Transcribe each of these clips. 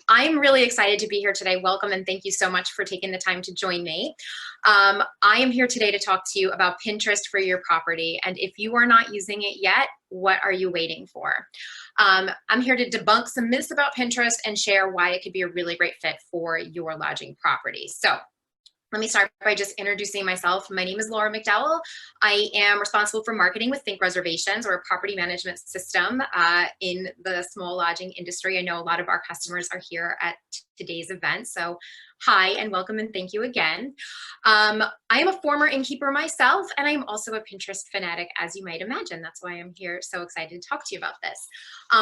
I'm really excited to be here today. Welcome and thank you so much for taking the time to join me. I am here today to talk to you about Pinterest for your property. And if you are not using it yet, what are you waiting for? I'm here to debunk some myths about Pinterest and share why it could be a really great fit for your lodging property. So let me start by just introducing myself. My name is Laura McDowell. I am responsible for marketing with Think Reservations, or a property management system in the small lodging industry. I know a lot of our customers are here at today's event. So hi and welcome and thank you again. I am a former innkeeper myself, and I'm also a Pinterest fanatic, as you might imagine. That's why I'm here so excited to talk to you about this.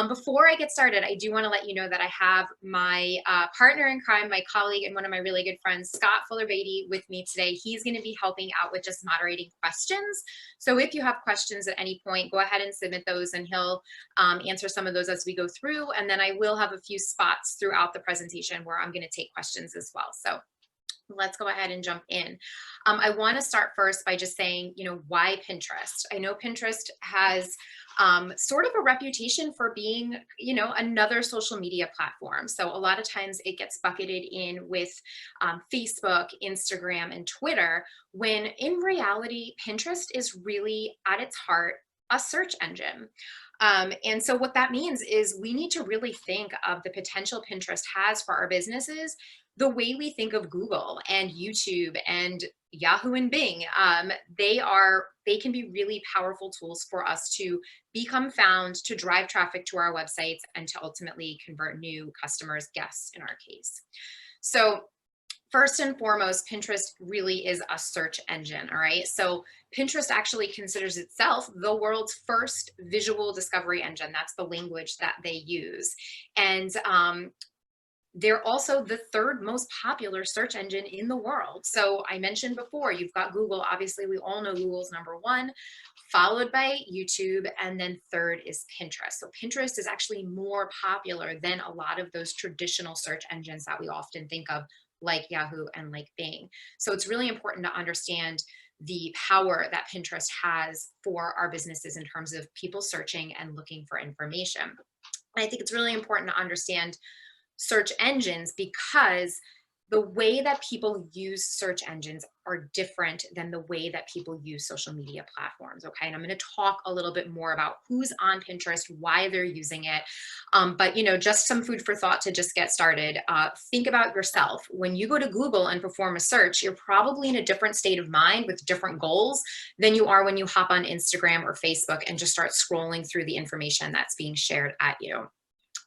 Before I get started, I do want to let you know that I have my partner in crime, my colleague, and one of my really good friends, Scott Fuller-Beatty, with me today. He's going to be helping out with just moderating questions. So if you have questions at any point, go ahead and submit those, and he'll answer some of those as we go through. And then I will have a few spots throughout the presentation where I'm going to take questions as well. So let's go ahead and jump in. I want to start first by just saying, why Pinterest? I know Pinterest has sort of a reputation for being, another social media platform. So a lot of times it gets bucketed in with Facebook, Instagram, and Twitter, when in reality, Pinterest is really at its heart a search engine. And so what that means is we need to really think of the potential Pinterest has for our businesses the way we think of Google and YouTube and Yahoo and Bing. They can be really powerful tools for us to become found, to drive traffic to our websites, and to ultimately convert new customers, guests in our case. So first and foremost, Pinterest really is a search engine, all right? So Pinterest actually considers itself the world's first visual discovery engine. That's the language that they use. And they're also the third most popular search engine in the world. So I mentioned before, you've got Google. Obviously, we all know Google's #1, followed by YouTube, and then third is Pinterest. So Pinterest is actually more popular than a lot of those traditional search engines that we often think of, like Yahoo and like Bing. So it's really important to understand the power that Pinterest has for our businesses in terms of people searching and looking for information. And I think it's really important to understand search engines because the way that people use search engines are different than the way that people use social media platforms. Okay, and I'm going to talk a little bit more about who's on Pinterest, why they're using it. But just some food for thought to just get started. Think about yourself. When you go to Google and perform a search, you're probably in a different state of mind with different goals than you are when you hop on Instagram or Facebook and just start scrolling through the information that's being shared at you.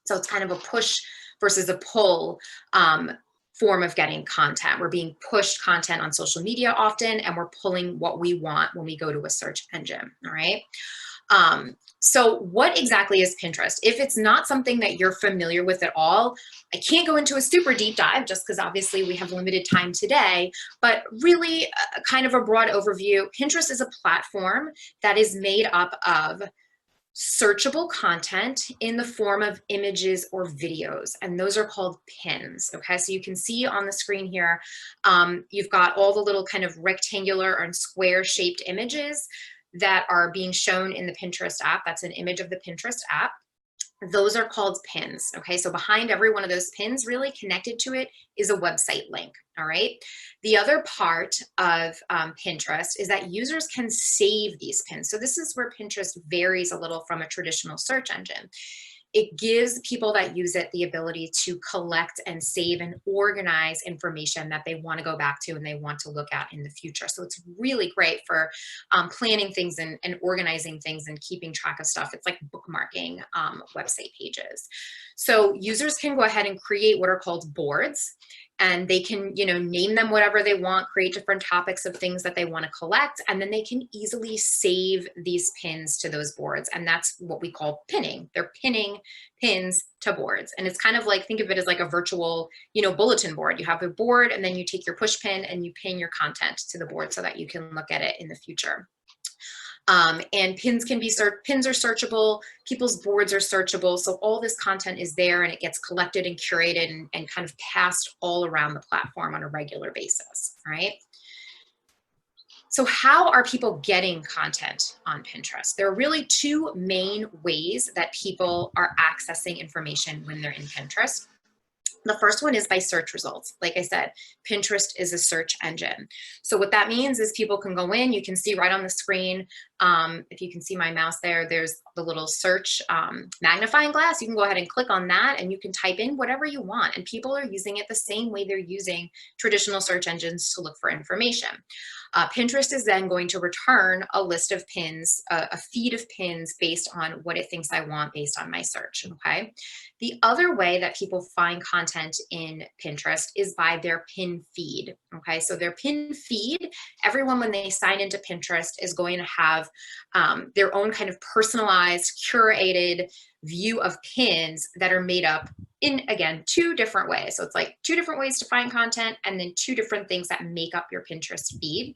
So it's kind of a push versus a pull form of getting content. We're being pushed content on social media often, and we're pulling what we want when we go to a search engine, all right? So what exactly is Pinterest? If it's not something that you're familiar with at all, I can't go into a super deep dive just because obviously we have limited time today, but really kind of a broad overview. Pinterest is a platform that is made up of searchable content in the form of images or videos, and those are called pins. Okay, so you can see on the screen here, you've got all the little kind of rectangular and square shaped images that are being shown in the Pinterest app. That's an image of the Pinterest app. Those are called pins. Okay, so behind every one of those pins, really connected to it, is a website link. All right. The other part of Pinterest is that users can save these pins. So this is where Pinterest varies a little from a traditional search engine. It gives people that use it the ability to collect and save and organize information that they want to go back to and they want to look at in the future. So it's really great for planning things and organizing things and keeping track of stuff. It's like bookmarking website pages. So users can go ahead and create what are called boards, and they can, name them whatever they want, create different topics of things that they want to collect, and then they can easily save these pins to those boards. And that's what we call pinning. They're pinning pins to boards. And it's kind of like, think of it as like a virtual, bulletin board. You have a board, and then you take your push pin and you pin your content to the board so that you can look at it in the future. And pins are searchable, people's boards are searchable. So all this content is there, and it gets collected and curated and kind of passed all around the platform on a regular basis, right? So how are people getting content on Pinterest? There are really two main ways that people are accessing information when they're in Pinterest. The first one is by search results. Like I said, Pinterest is a search engine. So what that means is people can go in, you can see right on the screen, if you can see my mouse there, there's the little search magnifying glass. You can go ahead and click on that and you can type in whatever you want. And people are using it the same way they're using traditional search engines to look for information. Pinterest is then going to return a list of pins, a feed of pins based on what it thinks I want based on my search, okay? The other way that people find content in Pinterest is by their pin feed, okay? So their pin feed, everyone when they sign into Pinterest is going to have their own kind of personalized, curated view of pins that are made up in, again, 2 different ways. So it's like 2 different ways to find content and then 2 different things that make up your Pinterest feed.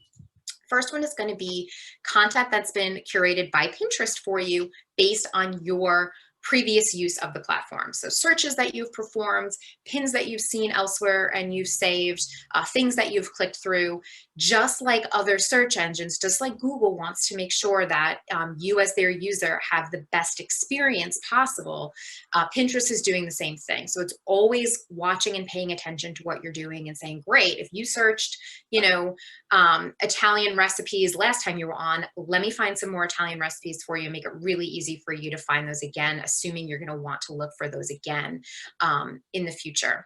First one is going to be content that's been curated by Pinterest for you based on your previous use of the platform. So searches that you've performed, pins that you've seen elsewhere and you've saved, things that you've clicked through, just like other search engines, just like Google wants to make sure that you as their user have the best experience possible. Pinterest is doing the same thing. So it's always watching and paying attention to what you're doing and saying, great, if you searched, you know, Italian recipes last time you were on, let me find some more Italian recipes for you, make it really easy for you to find those again, assuming you're going to want to look for those again in the future.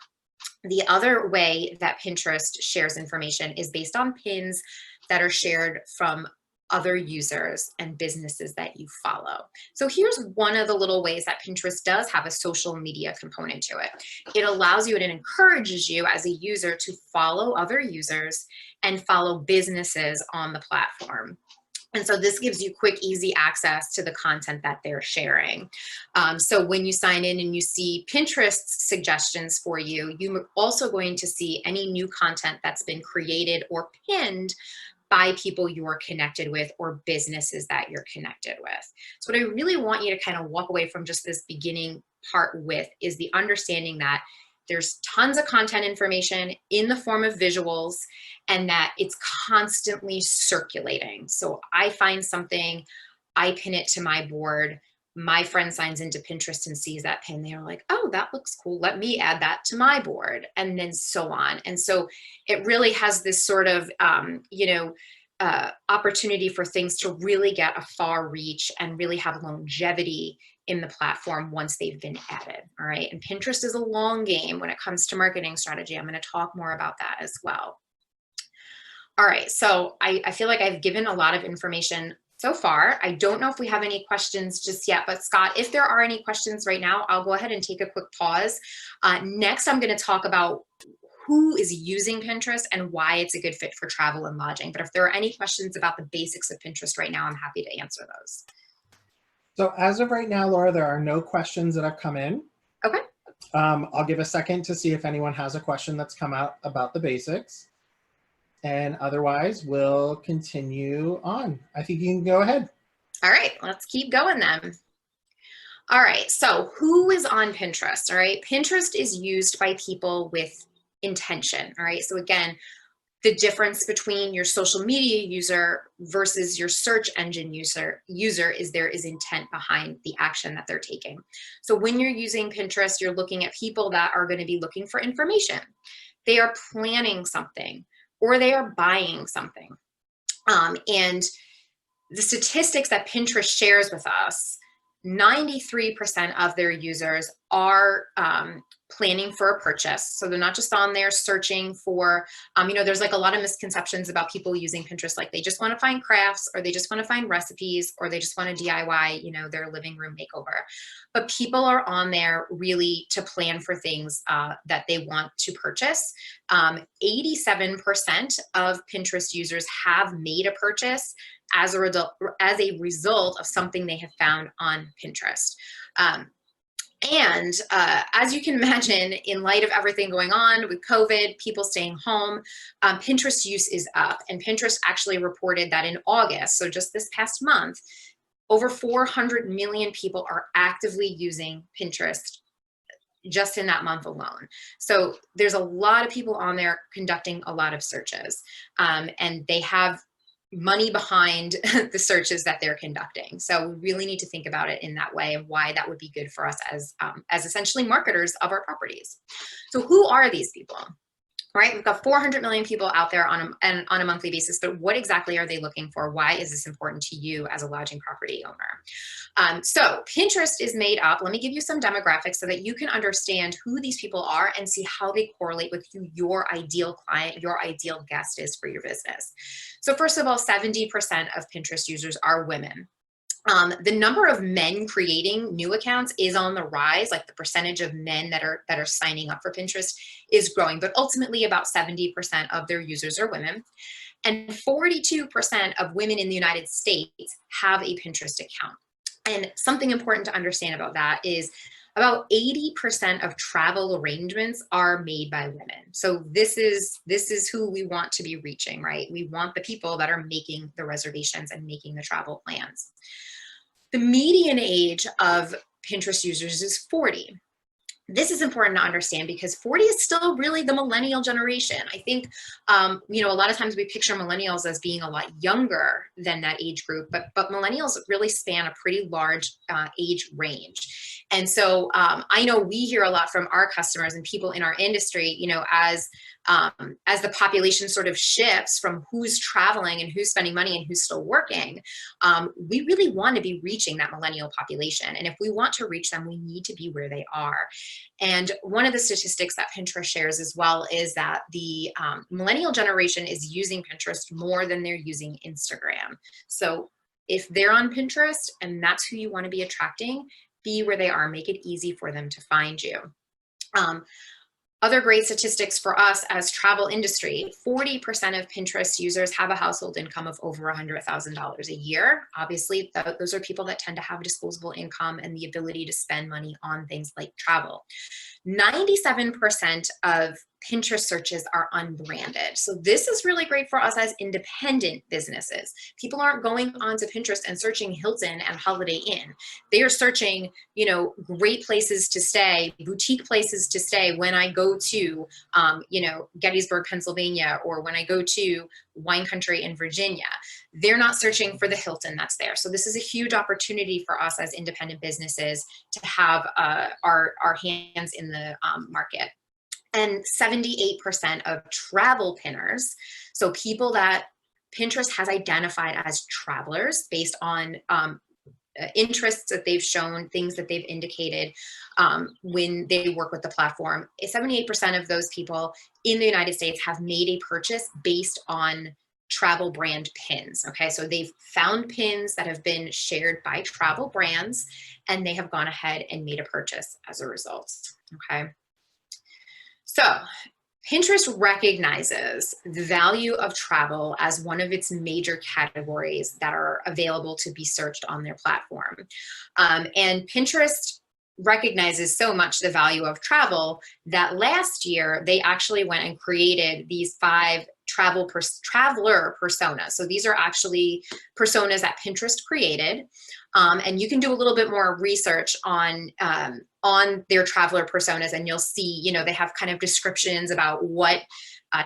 The other way that Pinterest shares information is based on pins that are shared from other users and businesses that you follow. So here's one of the little ways that Pinterest does have a social media component to it. It allows you and it encourages you as a user to follow other users and follow businesses on the platform. And so this gives you quick, easy access to the content that they're sharing. So when you sign in and you see Pinterest's suggestions for you, you're also going to see any new content that's been created or pinned by people you're connected with or businesses that you're connected with. So what I really want you to kind of walk away from just this beginning part with is the understanding that there's tons of content information in the form of visuals and that it's constantly circulating. So I find something, I pin it to my board, my friend signs into Pinterest and sees that pin. They're like, oh, that looks cool. Let me add that to my board, and then so on. And so it really has this sort of, opportunity for things to really get a far reach and really have longevity in the platform once they've been added. All right. And Pinterest is a long game when it comes to marketing strategy. I'm going to talk more about that as well. All right. So I feel like I've given a lot of information so far. I don't know if we have any questions just yet, but Scott, if there are any questions right now, I'll go ahead and take a quick pause. Next, I'm going to talk about who is using Pinterest and why it's a good fit for travel and lodging. But if there are any questions about the basics of Pinterest right now, I'm happy to answer those. So as of right now, Laura, there are no questions that have come in. Okay. I'll give a second to see if anyone has a question that's come out about the basics. And otherwise, we'll continue on. I think you can go ahead. All right, let's keep going then. All right, so who is on Pinterest? All right, Pinterest is used by people with intention. All right, so again, the difference between your social media user versus your search engine user is there is intent behind the action that they're taking. So when you're using Pinterest, you're looking at people that are going to be looking for information. They are planning something or they are buying something. And the statistics that Pinterest shares with us, 93% of their users are planning for a purchase. So they're not just on there searching for, there's like a lot of misconceptions about people using Pinterest. Like they just want to find crafts or they just want to find recipes or they just want to DIY, their living room makeover. But people are on there really to plan for things that they want to purchase. 87% of Pinterest users have made a purchase as a result of something they have found on Pinterest. And as you can imagine, in light of everything going on with COVID, people staying home, Pinterest use is up. And Pinterest actually reported that in August, so just this past month, over 400 million people are actively using Pinterest just in that month alone. So there's a lot of people on there conducting a lot of searches. And they have money behind the searches that they're conducting. So we really need to think about it in that way of why that would be good for us as essentially marketers of our properties. So who are these people? Right, we've got 400 million people out there on a monthly basis, but what exactly are they looking for? Why is this important to you as a lodging property owner? So Pinterest is made up. Let me give you some demographics so that you can understand who these people are and see how they correlate with who your ideal client, your ideal guest is for your business. So first of all, 70% of Pinterest users are women. The number of men creating new accounts is on the rise. Like the percentage of men that are signing up for Pinterest is growing, but ultimately about 70% of their users are women. And 42% of women in the United States have a Pinterest account. And something important to understand about that is about 80% of travel arrangements are made by women. So this is who we want to be reaching, right? We want the people that are making the reservations and making the travel plans. The median age of Pinterest users is 40. This is important to understand because 40 is still really the millennial generation. I think, a lot of times we picture millennials as being a lot younger than that age group, but millennials really span a pretty large age range. And so I know we hear a lot from our customers and people in our industry, as the population sort of shifts from who's traveling and who's spending money and who's still working, we really want to be reaching that millennial population. And if we want to reach them, we need to be where they are. And one of the statistics that Pinterest shares as well is that the millennial generation is using Pinterest more than they're using Instagram. So if they're on Pinterest and that's who you want to be attracting, be where they are, make it easy for them to find you. Other great statistics for us as travel industry, 40% of Pinterest users have a household income of over $100,000 a year. Obviously, those are people that tend to have disposable income and the ability to spend money on things like travel. 97% of Pinterest searches are unbranded. So this is really great for us as independent businesses. People aren't going onto Pinterest and searching Hilton and Holiday Inn. They are searching, great places to stay, boutique places to stay when I go to, Gettysburg, Pennsylvania, or when I go to wine country in Virginia. They're not searching for the Hilton that's there. So this is a huge opportunity for us as independent businesses to have our hands in the market. And 78% of travel pinners, so people that Pinterest has identified as travelers based on interests that they've shown, things that they've indicated when they work with the platform. 78% of those people in the United States have made a purchase based on travel brand pins. Okay, so they've found pins that have been shared by travel brands and they have gone ahead and made a purchase as a result. Okay. So Pinterest recognizes the value of travel as one of its major categories that are available to be searched on their platform. And Pinterest recognizes so much the value of travel that last year they actually went and created these 5 traveler personas. So these are actually personas that Pinterest created. And you can do a little bit more research on their traveler personas, and you'll see, they have kind of descriptions about what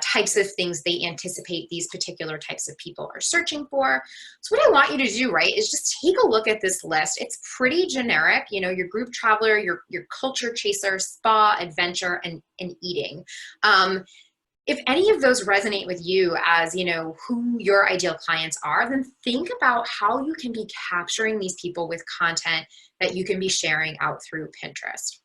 types of things they anticipate these particular types of people are searching for. So what I want you to do, right, is just take a look at this list. It's pretty generic, your group traveler, your culture chaser, spa, adventure, and eating. If any of those resonate with you as, who your ideal clients are, then think about how you can be capturing these people with content that you can be sharing out through Pinterest.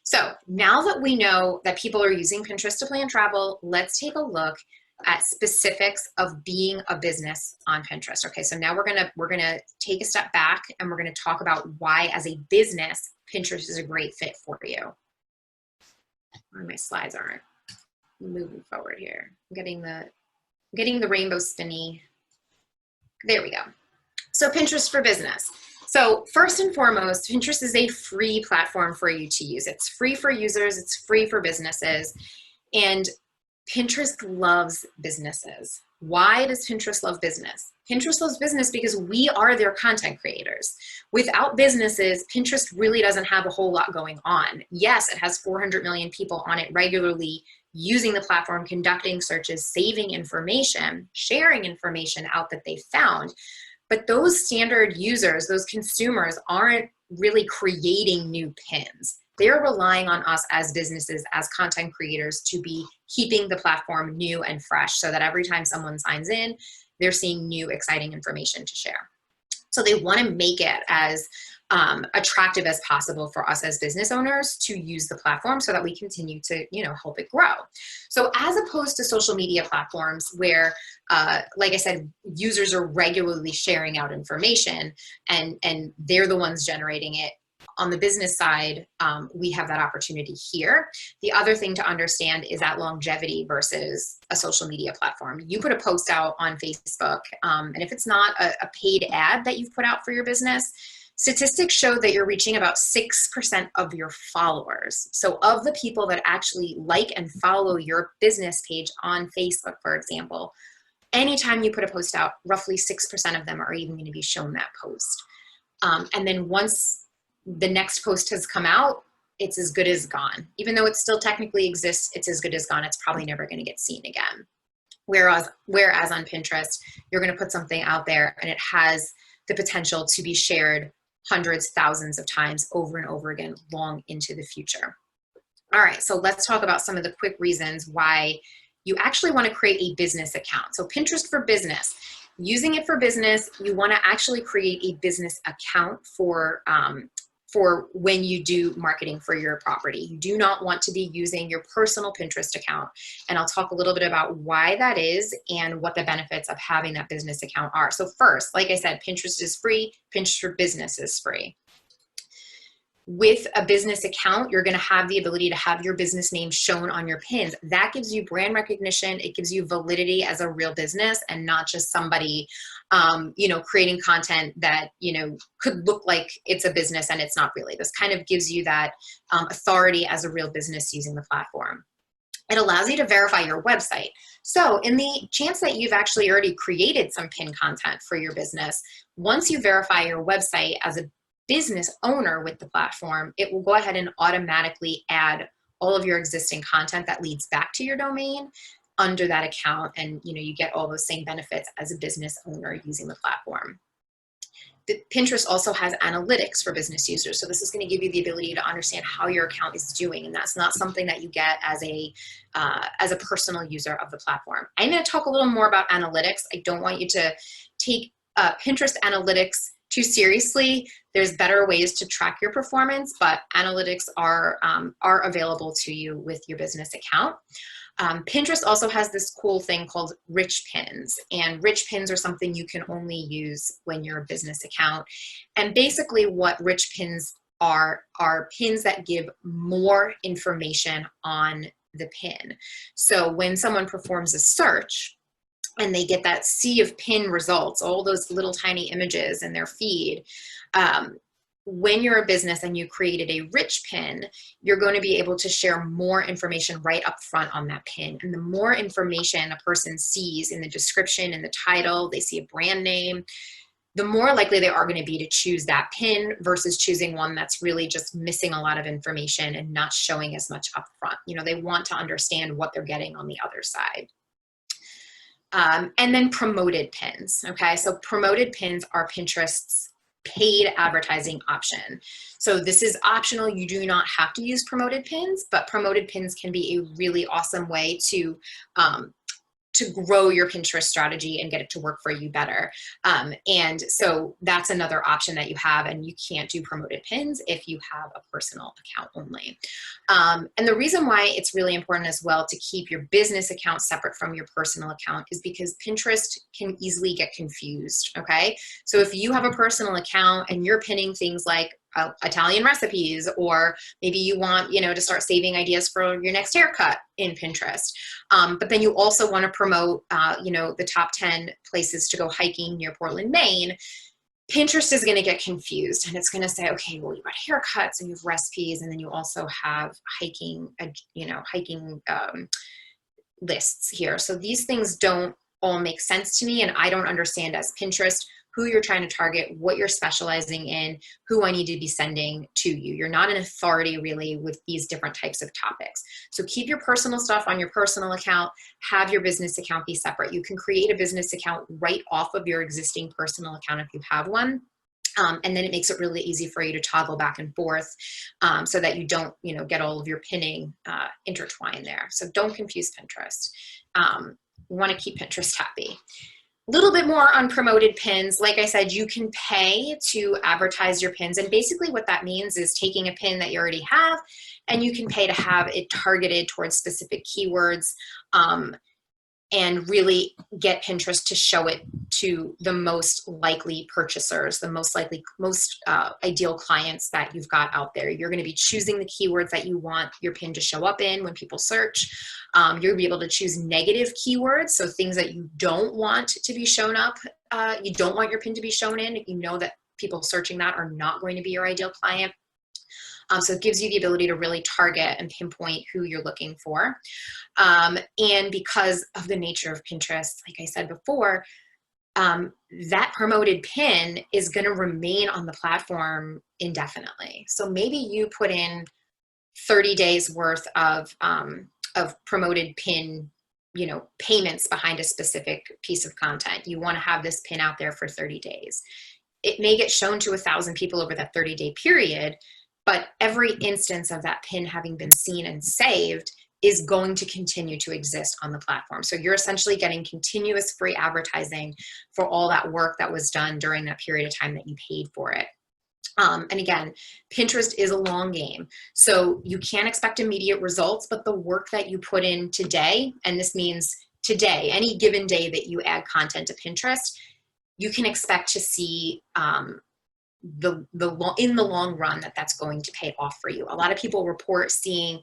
So now that we know that people are using Pinterest to plan travel, let's take a look at specifics of being a business on Pinterest. Okay, so now we're gonna take a step back and we're gonna talk about why, as a business, Pinterest is a great fit for you. My slides aren't moving forward here. I'm getting the rainbow spinny. There we go. So Pinterest for business. So first and foremost, Pinterest is a free platform for you to use. It's free for users, it's free for businesses, and Pinterest loves businesses. Why does Pinterest love business? Pinterest loves business because we are their content creators. Without businesses, Pinterest really doesn't have a whole lot going on. Yes, it has 400 million people on it regularly using the platform, conducting searches, saving information, sharing information out that they found. But those standard users, those consumers, aren't really creating new pins. They're relying on us as businesses, as content creators, to be keeping the platform new and fresh so that every time someone signs in, they're seeing new, exciting information to share. So they want to make it as attractive as possible for us as business owners to use the platform so that we continue to, help it grow. So as opposed to social media platforms where, like I said, users are regularly sharing out information and they're the ones generating it. On the business side, we have that opportunity here. The other thing to understand is that longevity versus a social media platform. You put a post out on Facebook, and if it's not a paid ad that you've put out for your business, statistics show that you're reaching about 6% of your followers. So of the people that actually like and follow your business page on Facebook, for example, anytime you put a post out, roughly 6% of them are even going to be shown that post. And then once the next post has come out, it's as good as gone. Even though it still technically exists, it's as good as gone. It's probably never going to get seen again. Whereas on Pinterest, you're going to put something out there and it has the potential to be shared hundreds, thousands of times over and over again, long into the future. All right, so let's talk about some of the quick reasons why you actually want to create a business account. So Pinterest for business. Using it for business, you want to actually create a business account for when you do marketing for your property. You do not want to be using your personal Pinterest account. And I'll talk a little bit about why that is and what the benefits of having that business account are. So first, like I said, Pinterest is free. Pinterest for business is free. With a business account, you're going to have the ability to have your business name shown on your pins. That gives you brand recognition. It gives you validity as a real business and not just somebody, creating content that, could look like it's a business and it's not really. This kind of gives you that authority as a real business using the platform. It allows you to verify your website. So in the chance that you've actually already created some pin content for your business, once you verify your website as a business owner with the platform, it will go ahead and automatically add all of your existing content that leads back to your domain under that account. And you get all those same benefits as a business owner using the platform. Pinterest also has analytics for business users. So this is going to give you the ability to understand how your account is doing. And that's not something that you get as a personal user of the platform. I'm going to talk a little more about analytics. I don't want you to take Pinterest analytics too seriously. There's better ways to track your performance, but analytics are available to you with your business account. Pinterest also has this cool thing called rich pins, and rich pins are something you can only use when you're a business account. And basically what rich pins are pins that give more information on the pin. So when someone performs a search, and they get that sea of pin results, all those little tiny images in their feed. When you're a business and you created a rich pin, you're going to be able to share more information right up front on that pin. And the more information a person sees in the description, in the title, they see a brand name, the more likely they are going to be to choose that pin versus choosing one that's really just missing a lot of information and not showing as much up front. They want to understand what they're getting on the other side. And then promoted pins, okay? So promoted pins are Pinterest's paid advertising option. So this is optional. You do not have to use promoted pins, but promoted pins can be a really awesome way to grow your Pinterest strategy and get it to work for you better. And so that's another option that you have, and you can't do promoted pins if you have a personal account only. And the reason why it's really important as well to keep your business account separate from your personal account is because Pinterest can easily get confused, okay? So if you have a personal account and you're pinning things like Italian recipes, or maybe you want, to start saving ideas for your next haircut in Pinterest. But then you also want to promote, the top 10 places to go hiking near Portland, Maine. Pinterest is going to get confused and it's going to say, okay, well, you've got haircuts and you have recipes, and then you also have hiking lists here. So these things don't all make sense to me, and I don't understand as Pinterest who you're trying to target, what you're specializing in, who I need to be sending to you. You're not an authority really with these different types of topics. So keep your personal stuff on your personal account, have your business account be separate. You can create a business account right off of your existing personal account if you have one. And then it makes it really easy for you to toggle back and forth so that you don't, get all of your pinning intertwined there. So don't confuse Pinterest. We want to keep Pinterest happy. A little bit more on promoted pins. Like I said, you can pay to advertise your pins. And basically what that means is taking a pin that you already have, and you can pay to have it targeted towards specific keywords and really get Pinterest to show it to the most likely purchasers, the most ideal clients that you've got out there. You're going to be choosing the keywords that you want your pin to show up in when people search. You're going to be able to choose negative keywords, so things that you don't want to be shown up. You don't want your pin to be shown in if you know that people searching that are not going to be your ideal client. So it gives you the ability to really target and pinpoint who you're looking for. And because of the nature of Pinterest, like I said before, that promoted pin is going to remain on the platform indefinitely. So maybe you put in 30 days worth of promoted pin, payments behind a specific piece of content. You want to have this pin out there for 30 days. It may get shown to 1,000 people over that 30-day period, but every instance of that pin having been seen and saved is going to continue to exist on the platform. So you're essentially getting continuous free advertising for all that work that was done during that period of time that you paid for it. And again, Pinterest is a long game. So you can't expect immediate results, but the work that you put in today, and this means today, any given day that you add content to Pinterest, you can expect to see in the long run that's going to pay off for you. A lot of people report seeing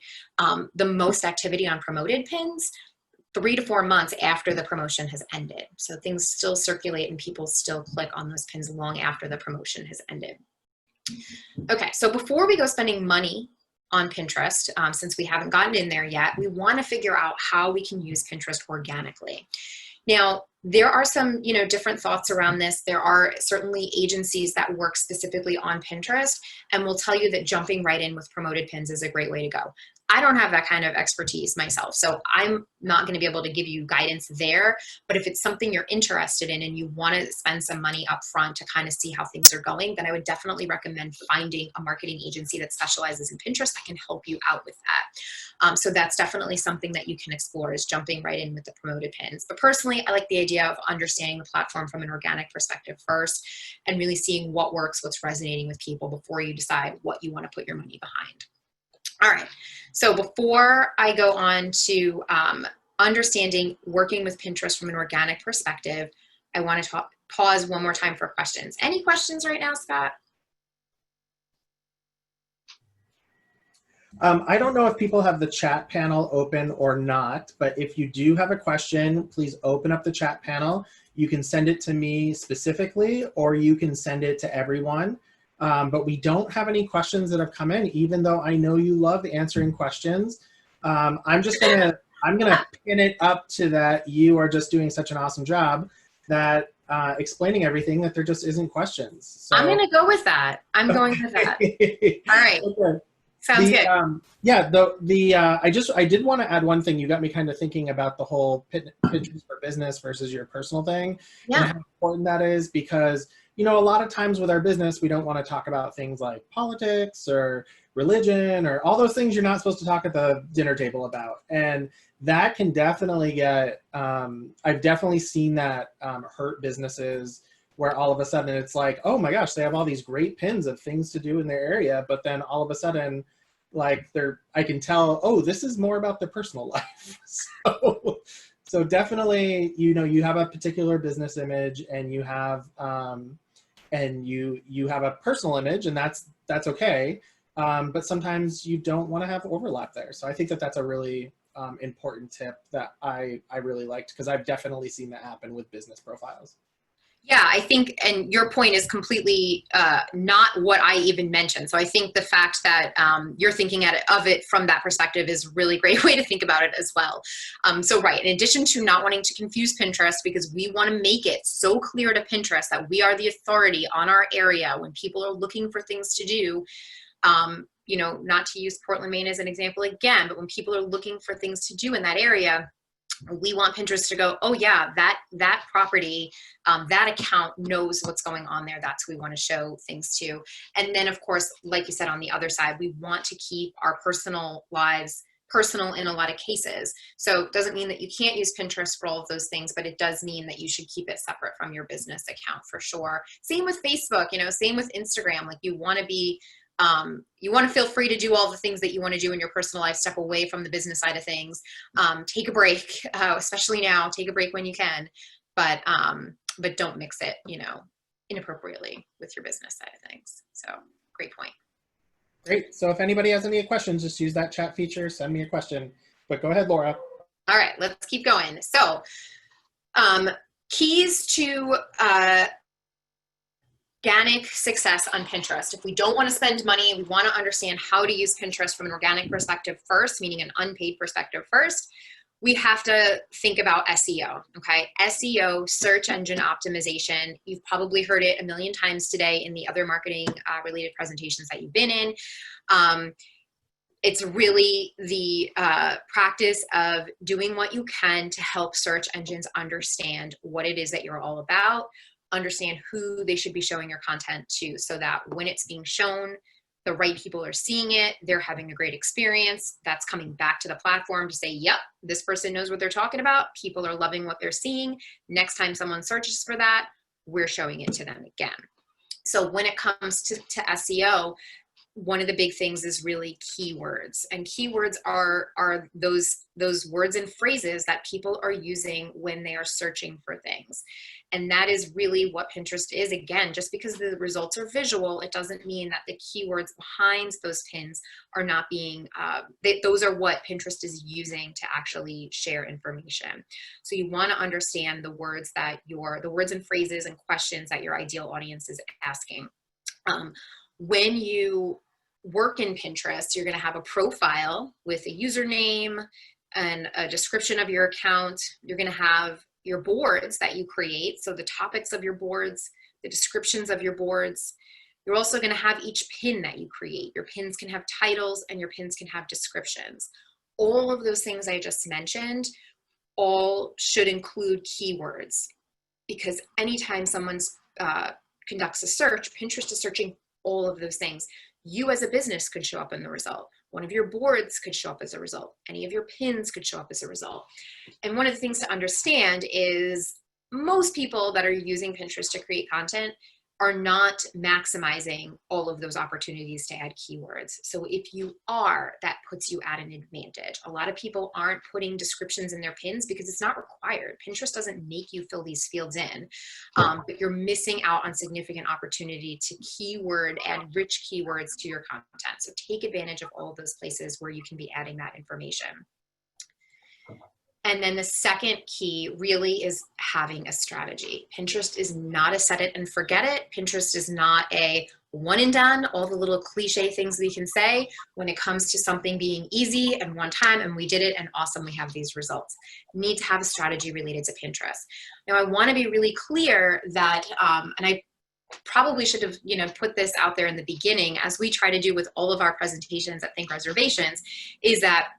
the most activity on promoted pins 3 to 4 months after the promotion has ended. So things still circulate and people still click on those pins long after the promotion has ended. Okay, so before we go spending money on Pinterest, since we haven't gotten in there yet, we want to figure out how we can use Pinterest organically. Now, there are some, different thoughts around this. There are certainly agencies that work specifically on Pinterest and will tell you that jumping right in with promoted pins is a great way to go. I don't have that kind of expertise myself, so I'm not going to be able to give you guidance there. But if it's something you're interested in and you want to spend some money up front to kind of see how things are going, then I would definitely recommend finding a marketing agency that specializes in Pinterest that can help you out with that. So that's definitely something that you can explore, is jumping right in with the promoted pins. But personally, I like the idea of understanding the platform from an organic perspective first and really seeing what works, what's resonating with people before you decide what you want to put your money behind. All right, so before I go on to understanding working with Pinterest from an organic perspective, I want to pause one more time for questions. Any questions right now, Scott? I don't know if people have the chat panel open or not, but if you do have a question, please open up the chat panel. You can send it to me specifically, or you can send it to everyone. But we don't have any questions that have come in, even though I know you love answering questions. I'm gonna pin it up to that you are just doing such an awesome job that explaining everything that there just isn't questions. So, I'm gonna go with that. I'm going with that. All right. Okay. Sounds good. Yeah, I did want to add one thing. You got me kind of thinking about the whole Pinterest for business versus your personal thing. Yeah. And how important that is, because a lot of times with our business, we don't want to talk about things like politics or religion or all those things you're not supposed to talk at the dinner table about. And that can definitely get, I've definitely seen that hurt businesses, where all of a sudden it's like, oh my gosh, they have all these great pins of things to do in their area. But then all of a sudden, like I can tell, oh, this is more about their personal life. So definitely, you have a particular business image and you have, you have a personal image, and that's okay. But sometimes you don't want to have overlap there. So I think that that's a really important tip that I really liked, because I've definitely seen that happen with business profiles. Yeah, I think, and your point is completely not what I even mentioned. So I think the fact that you're thinking of it from that perspective is a really great way to think about it as well. So right, in addition to not wanting to confuse Pinterest, because we want to make it so clear to Pinterest that we are the authority on our area when people are looking for things to do, you know, not to use Portland, Maine as an example again, but when people are looking for things to do in that area, we want Pinterest to go, oh yeah, that property, that account knows what's going on there. That's who we want to show things to. And then of course, like you said, on the other side, we want to keep our personal lives personal in a lot of cases. So it doesn't mean that you can't use Pinterest for all of those things, but it does mean that you should keep it separate from your business account for sure. Same with Facebook, you know, same with Instagram. Like you want to feel free to do all the things that you want to do in your personal life, step away from the business side of things, take a break, especially now, take a break when you can, but don't mix it, you know, inappropriately with your business side of things. So great point. Great. So if anybody has any questions, just use that chat feature, send me a question, but go ahead, Laura. All right, let's keep going. So keys to organic success on Pinterest. If we don't want to spend money, we want to understand how to use Pinterest from an organic perspective first, meaning an unpaid perspective first, we have to think about SEO, okay? SEO, search engine optimization. You've probably heard it a million times today in the other marketing related presentations that you've been in. It's really the practice of doing what you can to help search engines understand what it is that you're all about, understand who they should be showing your content to, so that when it's being shown, the right people are seeing it, they're having a great experience, that's coming back to the platform to say, yep, this person knows what they're talking about, people are loving what they're seeing, next time someone searches for that, we're showing it to them again. So when it comes to SEO, one of the big things is really keywords, and keywords are those words and phrases that people are using when they are searching for things. And that is really what Pinterest is. Again, just because the results are visual, it doesn't mean that the keywords behind those pins are not being, those are what Pinterest is using to actually share information. So you want to understand the words and phrases and questions that your ideal audience is asking. When you work in Pinterest, you're going to have a profile with a username and a description of your account. You're going to have your boards that you create, so the topics of your boards, the descriptions of your boards. You're also going to have each pin that you create. Your pins can have titles and your pins can have descriptions. All of those things I just mentioned all should include keywords, because anytime someone conducts a search, Pinterest is searching all of those things. You as a business could show up in the result. One of your boards could show up as a result. Any of your pins could show up as a result. And one of the things to understand is most people that are using Pinterest to create content are not maximizing all of those opportunities to add keywords. So if you are, that puts you at an advantage. A lot of people aren't putting descriptions in their pins because it's not required. Pinterest doesn't make you fill these fields in, but you're missing out on significant opportunity to keyword and rich keywords to your content. So take advantage of all of those places where you can be adding that information. And then the second key really is having a strategy. Pinterest is not a set it and forget it. Pinterest is not a one and done, all the little cliche things we can say when it comes to something being easy and one time and we did it and awesome, we have these results. You need to have a strategy related to Pinterest. Now I want to be really clear that, and I probably should have, put this out there in the beginning, as we try to do with all of our presentations at Think Reservations, is that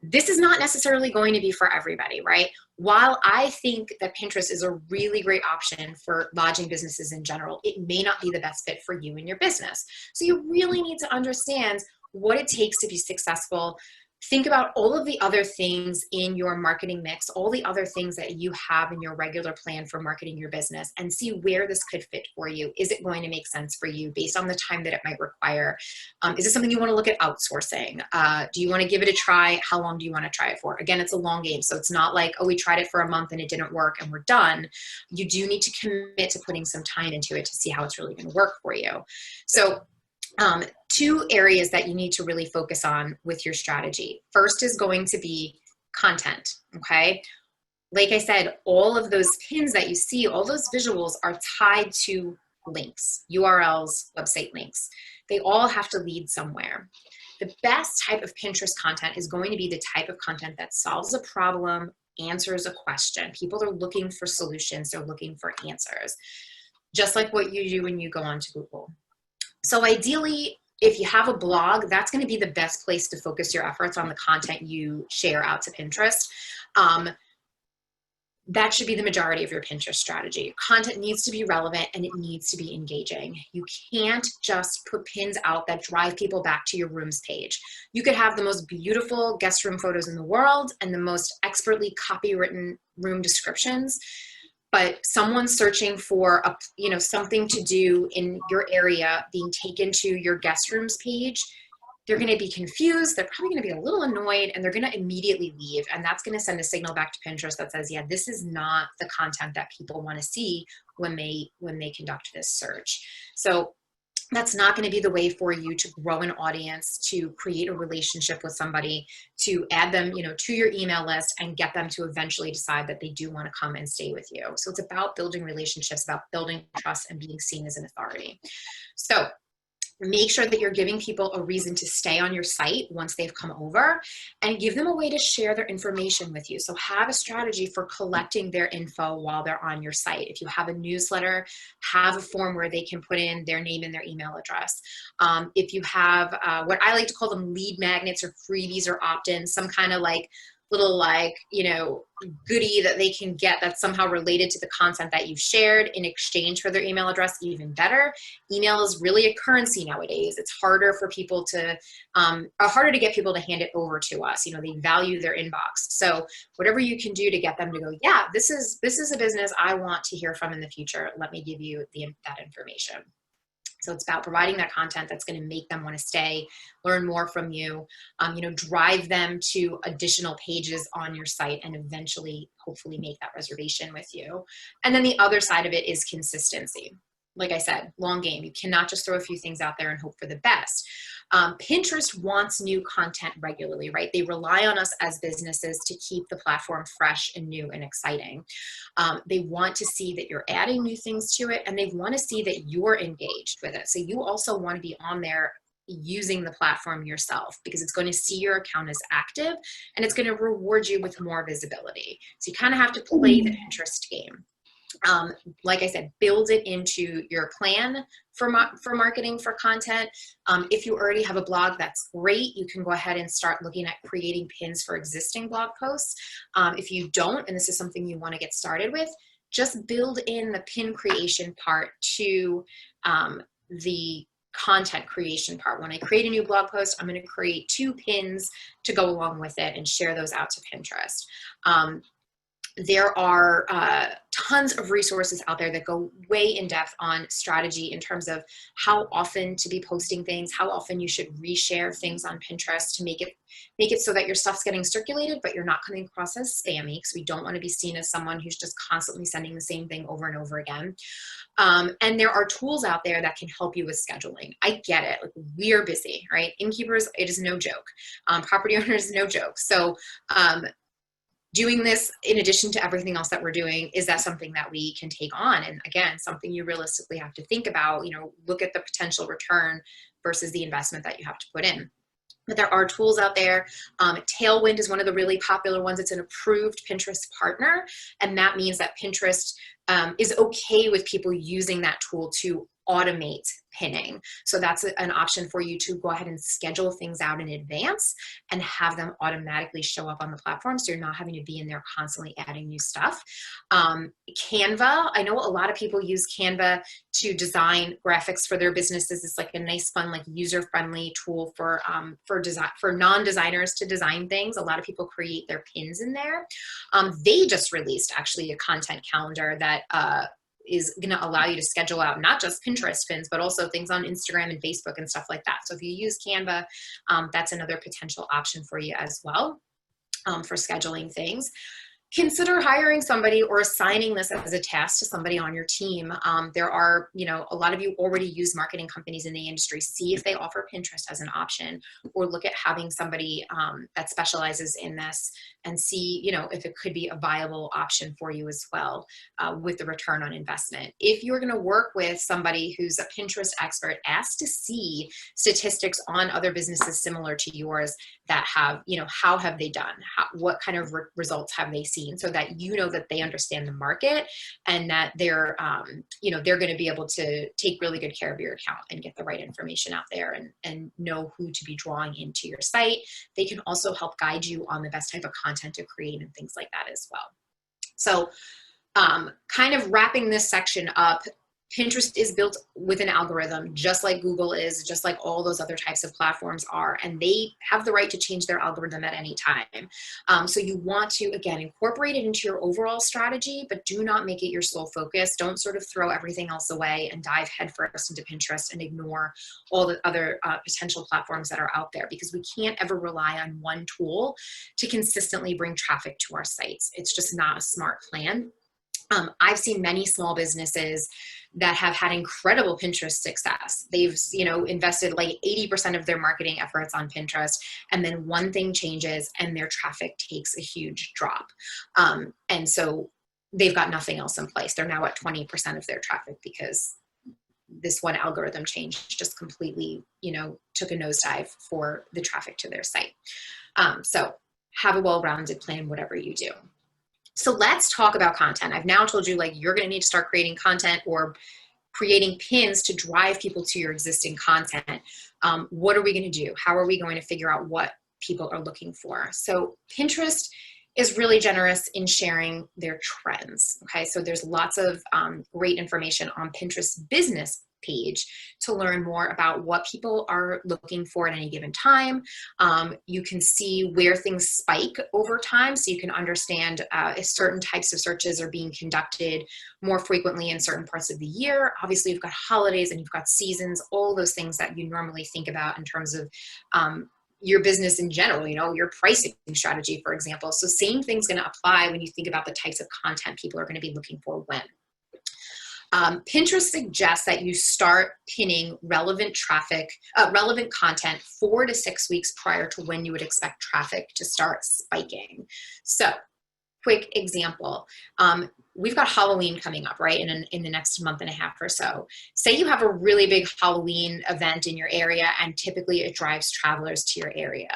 this is not necessarily going to be for everybody, right? While I think that Pinterest is a really great option for lodging businesses in general, it may not be the best fit for you and your business. So you really need to understand what it takes to be successful. Think about all of the other things in your marketing mix, all the other things that you have in your regular plan for marketing your business, and see where this could fit for you. Is it going to make sense for you based on the time that it might require? Is it something you want to look at outsourcing? Do you want to give it a try? How long do you want to try it for? Again, it's a long game. So it's not like, oh, we tried it for a month and it didn't work and we're done. You do need to commit to putting some time into it to see how it's really going to work for you. So two areas that you need to really focus on with your strategy. First is going to be content, okay? like I said, all of those pins that you see, all those visuals are tied to links, URLs, website links. They all have to lead somewhere. The best type of Pinterest content is going to be the type of content that solves a problem, answers a question. People are looking for solutions, they're looking for answers, just like what you do when you go onto Google. So ideally, if you have a blog, that's going to be the best place to focus your efforts on the content you share out to Pinterest. That should be the majority of your Pinterest strategy. Content needs to be relevant and it needs to be engaging. You can't just put pins out that drive people back to your rooms page. You could have the most beautiful guest room photos in the world and the most expertly copywritten room descriptions, but someone searching for something to do in your area being taken to your guest rooms page, they're going to be confused. They're probably going to be a little annoyed and they're going to immediately leave. And that's going to send a signal back to Pinterest that says, yeah, this is not the content that people want to see when they conduct this search. So that's not going to be the way for you to grow an audience, to create a relationship with somebody, to add them, to your email list and get them to eventually decide that they do want to come and stay with you. So it's about building relationships, about building trust and being seen as an authority. So make sure that you're giving people a reason to stay on your site once they've come over, and give them a way to share their information with you. So have a strategy for collecting their info while they're on your site. If you have a newsletter, have a form where they can put in their name and their email address. If you have what I like to call them lead magnets or freebies or opt-ins, some kind of little goodie that they can get that's somehow related to the content that you've shared in exchange for their email address, even better. Email is really a currency nowadays. It's harder for people to, harder to get people to hand it over to us. They value their inbox. So whatever you can do to get them to go, yeah, this is a business I want to hear from in the future. Let me give you that information. So it's about providing that content that's going to make them want to stay, learn more from you, drive them to additional pages on your site and eventually, hopefully, make that reservation with you. And then the other side of it is consistency. Like I said, long game. You cannot just throw a few things out there and hope for the best. Pinterest wants new content regularly, right? They rely on us as businesses to keep the platform fresh and new and exciting. They want to see that you're adding new things to it, and they want to see that you're engaged with it. So you also want to be on there using the platform yourself, because it's going to see your account as active and it's going to reward you with more visibility. So you kind of have to play the Pinterest game. Like I said, build it into your plan for marketing, for content. If you already have a blog, that's great. You can go ahead and start looking at creating pins for existing blog posts. If you don't, and this is something you want to get started with, just build in the pin creation part to the content creation part. When I create a new blog post, I'm going to create 2 pins to go along with it and share those out to Pinterest. There are tons of resources out there that go way in depth on strategy in terms of how often to be posting things, how often you should reshare things on Pinterest to make it so that your stuff's getting circulated, but you're not coming across as spammy, because we don't want to be seen as someone who's just constantly sending the same thing over and over again. And there are tools out there that can help you with scheduling. I get it. We are busy, right? Innkeepers, it is no joke. Property owners, no joke. So, doing this in addition to everything else that we're doing, is that something that we can take on? And again, something you realistically have to think about, look at the potential return versus the investment that you have to put in. But there are tools out there. Tailwind is one of the really popular ones. It's an approved Pinterest partner. And that means that Pinterest is okay with people using that tool to automate pinning. So that's an option for you to go ahead and schedule things out in advance and have them automatically show up on the platform, so you're not having to be in there constantly adding new stuff. Canva, I know a lot of people use Canva to design graphics for their businesses. It's like a nice, fun, user-friendly tool for non-designers to design things. A lot of people create their pins in there. They just released actually a content calendar that is going to allow you to schedule out not just Pinterest pins, but also things on Instagram and Facebook and stuff like that. So if you use Canva, that's another potential option for you as well, for scheduling things. consider hiring somebody or assigning this as a task to somebody on your team. There are, a lot of you already use marketing companies in the industry. See if they offer Pinterest as an option, or look at having somebody that specializes in this and see, if it could be a viable option for you as well with the return on investment. If you're going to work with somebody who's a Pinterest expert, ask to see statistics on other businesses similar to yours that have, how have they done? What kind of results have they seen, so that that they understand the market and that they're, they're going to be able to take really good care of your account and get the right information out there and know who to be drawing into your site. They can also help guide you on the best type of content to create and things like that as well. So kind of wrapping this section up, Pinterest is built with an algorithm, just like Google is, just like all those other types of platforms are, and they have the right to change their algorithm at any time. So you want to, again, incorporate it into your overall strategy, but do not make it your sole focus. Don't sort of throw everything else away and dive headfirst into Pinterest and ignore all the other potential platforms that are out there, because we can't ever rely on one tool to consistently bring traffic to our sites. It's just not a smart plan. I've seen many small businesses that have had incredible Pinterest success. They've, invested like 80% of their marketing efforts on Pinterest, and then one thing changes and their traffic takes a huge drop. And so they've got nothing else in place. They're now at 20% of their traffic because this one algorithm change just completely, took a nosedive for the traffic to their site. So have a well-rounded plan, whatever you do. So let's talk about content. I've now told you, you're going to need to start creating content or creating pins to drive people to your existing content. What are we going to do? How are we going to figure out what people are looking for? So Pinterest is really generous in sharing their trends. Okay, so there's lots of great information on Pinterest business page to learn more about what people are looking for at any given time. You can see where things spike over time, so you can understand if certain types of searches are being conducted more frequently in certain parts of the year. Obviously, you've got holidays and you've got seasons, all those things that you normally think about in terms of your business in general, your pricing strategy, for example. So same thing's going to apply when you think about the types of content people are going to be looking for when. Pinterest suggests that you start pinning relevant content 4 to 6 weeks prior to when you would expect traffic to start spiking. So, quick example. We've got Halloween coming up, right, in the next month and a half or so. Say you have a really big Halloween event in your area, and typically it drives travelers to your area.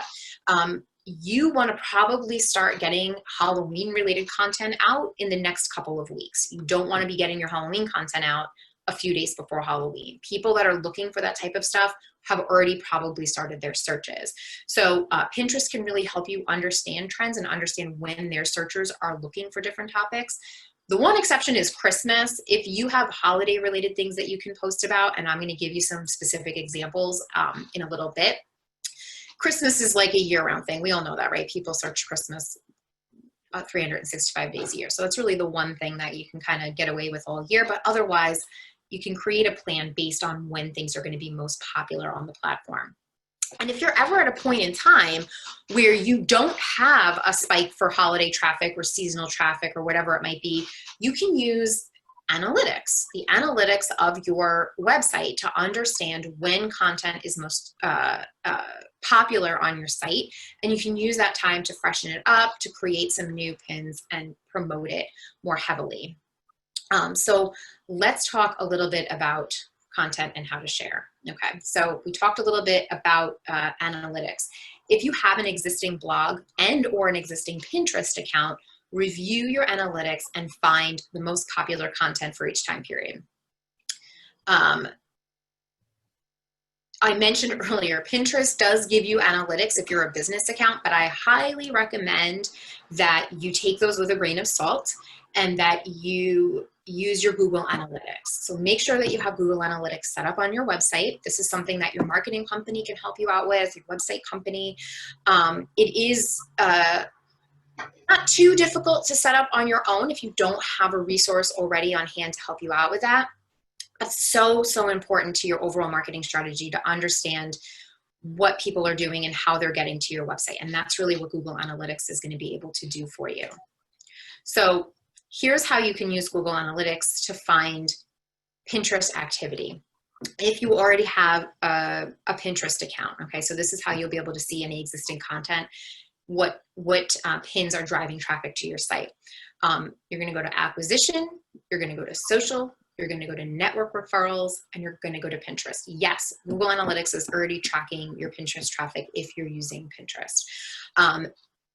You want to probably start getting Halloween related content out in the next couple of weeks. You don't want to be getting your Halloween content out a few days before Halloween. People that are looking for that type of stuff have already probably started their searches. So Pinterest can really help you understand trends and understand when their searchers are looking for different topics. The one exception is Christmas. If you have holiday related things that you can post about, and I'm going to give you some specific examples in a little bit. Christmas is like a year-round thing. We all know that, right? People search Christmas 365 days a year. So that's really the one thing that you can kind of get away with all year. But otherwise, you can create a plan based on when things are going to be most popular on the platform. And if you're ever at a point in time where you don't have a spike for holiday traffic or seasonal traffic or whatever it might be, you can use analytics, the analytics of your website, to understand when content is most popular on your site. And you can use that time to freshen it up, to create some new pins and promote it more heavily. So let's talk a little bit about content and how to share. Okay, so we talked a little bit about analytics. If you have an existing blog and or an existing Pinterest account, review your analytics and find the most popular content for each time period. I mentioned earlier, Pinterest does give you analytics if you're a business account, but I highly recommend that you take those with a grain of salt and that you use your Google Analytics. So make sure that you have Google Analytics set up on your website. This is something that your marketing company can help you out with, your website company. It is not too difficult to set up on your own if you don't have a resource already on hand to help you out with that. That's so, so important to your overall marketing strategy to understand what people are doing and how they're getting to your website. And that's really what Google Analytics is going to be able to do for you. So here's how you can use Google Analytics to find Pinterest activity. If you already have a Pinterest account, okay, so this is how you'll be able to see any existing content, what pins are driving traffic to your site. You're going to go to acquisition, you're going to go to social, you're going to go to network referrals, and you're going to go to Pinterest. Yes, Google Analytics is already tracking your Pinterest traffic if you're using Pinterest.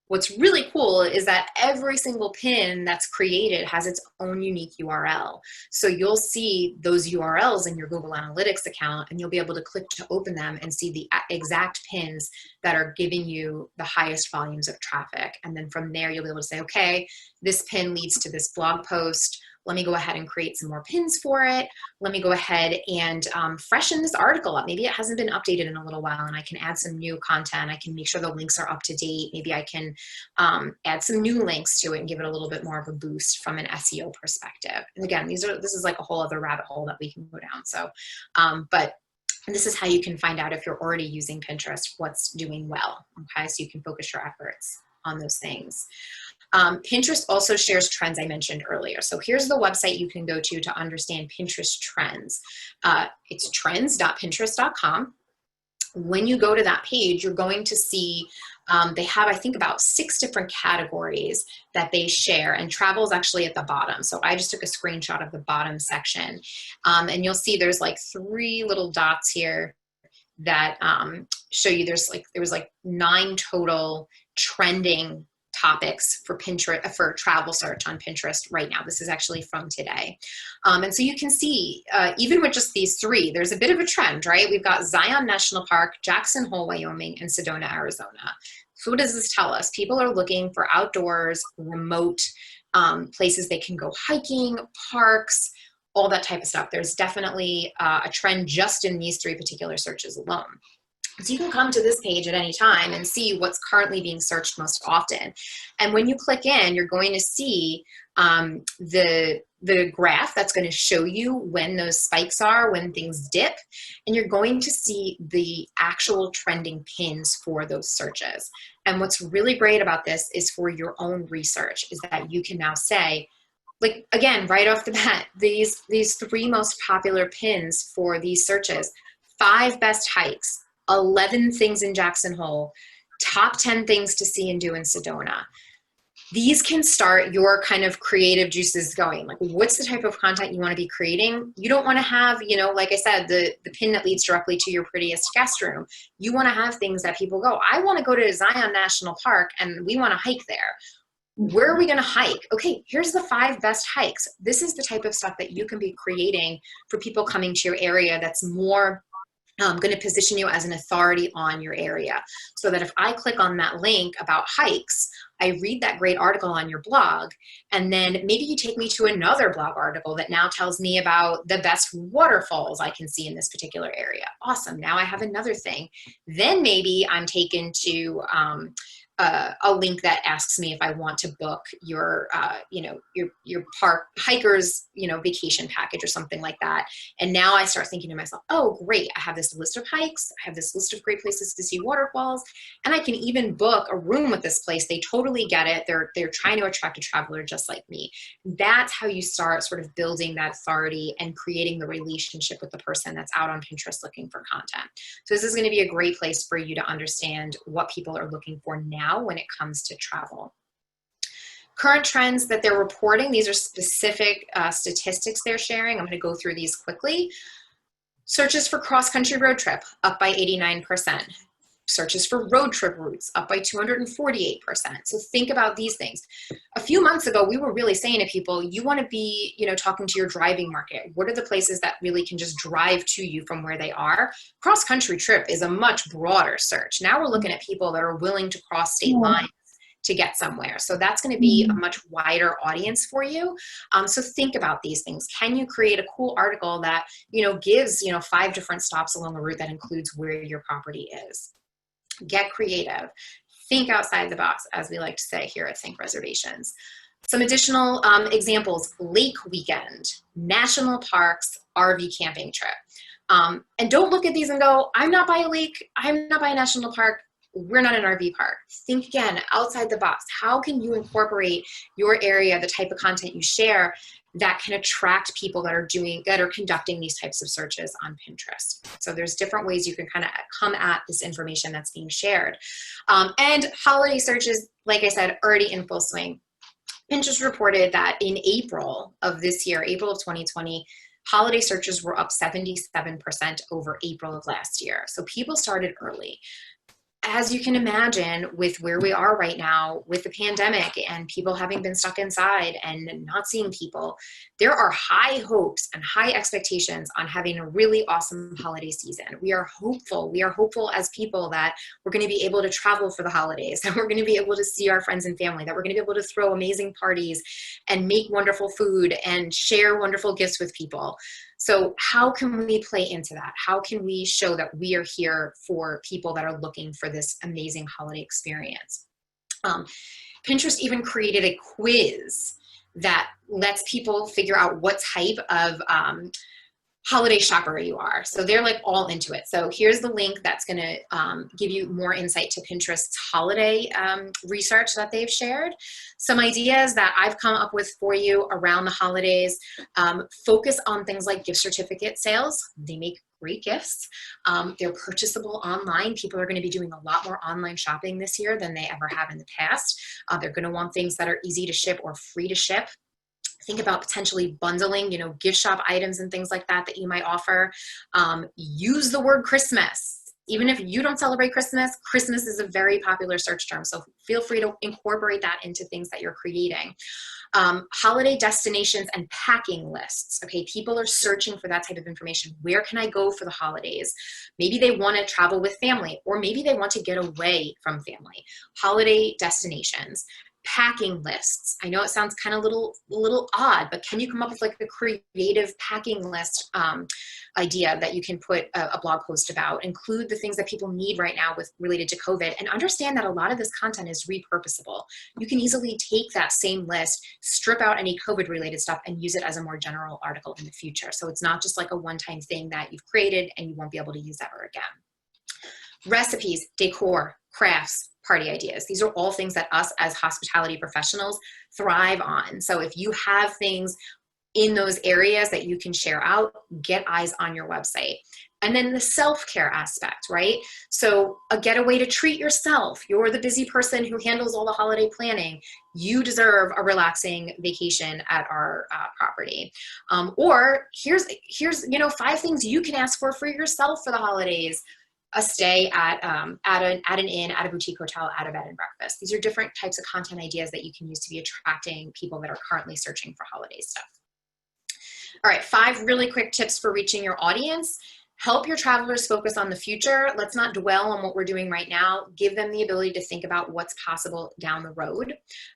What's really cool is that every single pin that's created has its own unique URL. So you'll see those URLs in your Google Analytics account, and you'll be able to click to open them and see the exact pins that are giving you the highest volumes of traffic. And then from there, you'll be able to say, okay, this pin leads to this blog post. Let me go ahead and create some more pins for it. Let me go ahead and freshen this article up. Maybe it hasn't been updated in a little while and I can add some new content. I can make sure the links are up to date. Maybe I can add some new links to it and give it a little bit more of a boost from an SEO perspective. And again, this is like a whole other rabbit hole that we can go down. So, but this is how you can find out if you're already using Pinterest, what's doing well, okay? So you can focus your efforts on those things. Pinterest also shares trends I mentioned earlier. So here's the website you can go to understand Pinterest trends. It's trends.pinterest.com. When you go to that page, you're going to see they have, I think, about 6 different categories that they share, and travel is actually at the bottom. So I just took a screenshot of the bottom section, and you'll see there's like 3 little dots here that show you there was 9 total trending topics for Pinterest, for travel search on Pinterest right now. This is actually from today. And so you can see, even with just these 3, there's a bit of a trend, right? We've got Zion National Park, Jackson Hole, Wyoming, and Sedona, Arizona. So what does this tell us? People are looking for outdoors, remote places they can go hiking, parks, all that type of stuff. There's definitely a trend just in these 3 particular searches alone. So you can come to this page at any time and see what's currently being searched most often. And when you click in, you're going to see the graph that's going to show you when those spikes are, when things dip, and you're going to see the actual trending pins for those searches. And what's really great about this is for your own research is that you can now say, like, again, right off the bat, these 3 most popular pins for these searches: 5 best hikes, 11 things in Jackson Hole, top 10 things to see and do in Sedona. These can start your kind of creative juices going. Like, what's the type of content you want to be creating? You don't want to have, like I said, the pin that leads directly to your prettiest guest room. You want to have things that people go, I want to go to Zion National Park and we want to hike there. Where are we going to hike? Okay, here's the 5 best hikes. This is the type of stuff that you can be creating for people coming to your area that's more going to position you as an authority on your area, so that if I click on that link about hikes, I read that great article on your blog, and then maybe you take me to another blog article that now tells me about the best waterfalls I can see in this particular area. Awesome. Now I have another thing. Then maybe I'm taken to a link that asks me if I want to book your park hikers, vacation package or something like that. And now I start thinking to myself, oh, great. I have this list of hikes. I have this list of great places to see waterfalls. And I can even book a room with this place. They totally get it. They're trying to attract a traveler just like me. That's how you start sort of building that authority and creating the relationship with the person that's out on Pinterest looking for content. So this is going to be a great place for you to understand what people are looking for now when it comes to travel. Current trends that they're reporting, these are specific statistics they're sharing. I'm going to go through these quickly. Searches for cross-country road trip, up by 89%. Searches for road trip routes, up by 248%. So think about these things. A few months ago, we were really saying to people, you want to be, talking to your driving market. What are the places that really can just drive to you from where they are? Cross-country trip is a much broader search. Now we're looking at people that are willing to cross state lines to get somewhere. So that's going to be a much wider audience for you. So think about these things. Can you create a cool article that, gives, 5 different stops along a route that includes where your property is? Get creative. Think outside the box, as we like to say here at Think Reservations. Some additional examples: lake weekend, national parks, RV camping trip. And don't look at these and go, I'm not by a lake, I'm not by a national park. we're not an RV park. Think again, outside the box. How can you incorporate your area, the type of content you share, that can attract people that are conducting these types of searches on Pinterest? So there's different ways you can kind of come at this information that's being shared. And holiday searches, like I said, already in full swing. Pinterest reported that in April of this year, April of 2020, holiday searches were up 77% over April of last year. So people started early. As you can imagine, with where we are right now with the pandemic and people having been stuck inside and not seeing people, there are high hopes and high expectations on having a really awesome holiday season. We are hopeful. We are hopeful as people that we're going to be able to travel for the holidays, that we're going to be able to see our friends and family, that we're going to be able to throw amazing parties and make wonderful food and share wonderful gifts with people. So how can we play into that? How can we show that we are here for people that are looking for this amazing holiday experience? Pinterest even created a quiz that lets people figure out what type of holiday shopper you are. So they're like all into it. So here's the link that's going to give you more insight to Pinterest's holiday research that they've shared. Some ideas that I've come up with for you around the holidays. Focus on things like gift certificate sales. They make great gifts. They're purchasable online. People are going to be doing a lot more online shopping this year than they ever have in the past. They're going to want things that are easy to ship or free to ship. Think about potentially bundling, gift shop items and things like that you might offer. Use the word Christmas. Even if you don't celebrate Christmas, Christmas is a very popular search term. So feel free to incorporate that into things that you're creating. Holiday destinations and packing lists. Okay, people are searching for that type of information. Where can I go for the holidays? Maybe they want to travel with family, or maybe they want to get away from family. Holiday destinations. Packing lists. I know it sounds kind of a little odd, but can you come up with like a creative packing list idea that you can put a blog post about? Include the things that people need right now with related to COVID, and understand that a lot of this content is repurposable. You can easily take that same list, strip out any COVID related stuff, and use it as a more general article in the future. So it's not just like a one-time thing that you've created and you won't be able to use ever again. Recipes, decor, crafts, party ideas. These are all things that us as hospitality professionals thrive on. So if you have things in those areas that you can share out, get eyes on your website. And then the self-care aspect, right? So a getaway to treat yourself. You're the busy person who handles all the holiday planning. You deserve a relaxing vacation at our property. Or here's 5 things you can ask for yourself for the holidays. A stay at an inn, at a boutique hotel, at a bed and breakfast. These are different types of content ideas that you can use to be attracting people that are currently searching for holiday stuff. All right, 5 really quick tips for reaching your audience. Help your travelers focus on the future. Let's not dwell on what we're doing right now. Give them the ability to think about what's possible down the road.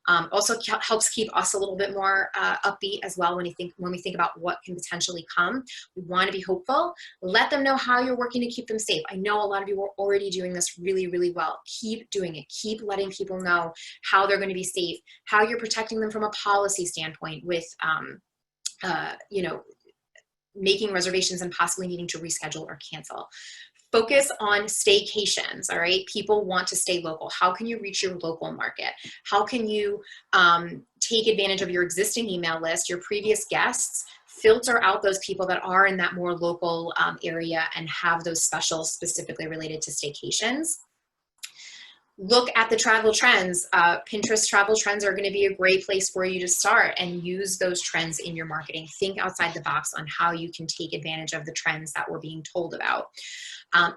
Also helps keep us a little bit more upbeat as well when we think about what can potentially come. We want to be hopeful. Let them know how you're working to keep them safe. I know a lot of you are already doing this really, really well. Keep doing it. Keep letting people know how they're going to be safe, how you're protecting them from a policy standpoint with, making reservations and possibly needing to reschedule or cancel. Focus on staycations, all right? People want to stay local. How can you reach your local market? How can you take advantage of your existing email list, your previous guests, filter out those people that are in that more local area and have those specials specifically related to staycations? Look at the travel trends. Pinterest travel trends are going to be a great place for you to start, and use those trends in your marketing. Think outside the box on how you can take advantage of the trends that we're being told about.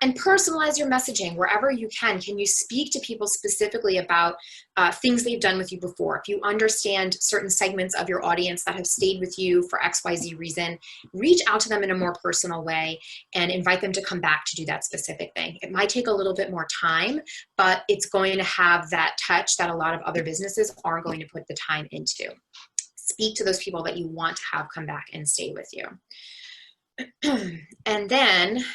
And personalize your messaging wherever you can. Can you speak to people specifically about things they've done with you before? If you understand certain segments of your audience that have stayed with you for XYZ reason, reach out to them in a more personal way and invite them to come back to do that specific thing. It might take a little bit more time, but it's going to have that touch that a lot of other businesses aren't going to put the time into. Speak to those people that you want to have come back and stay with you. And then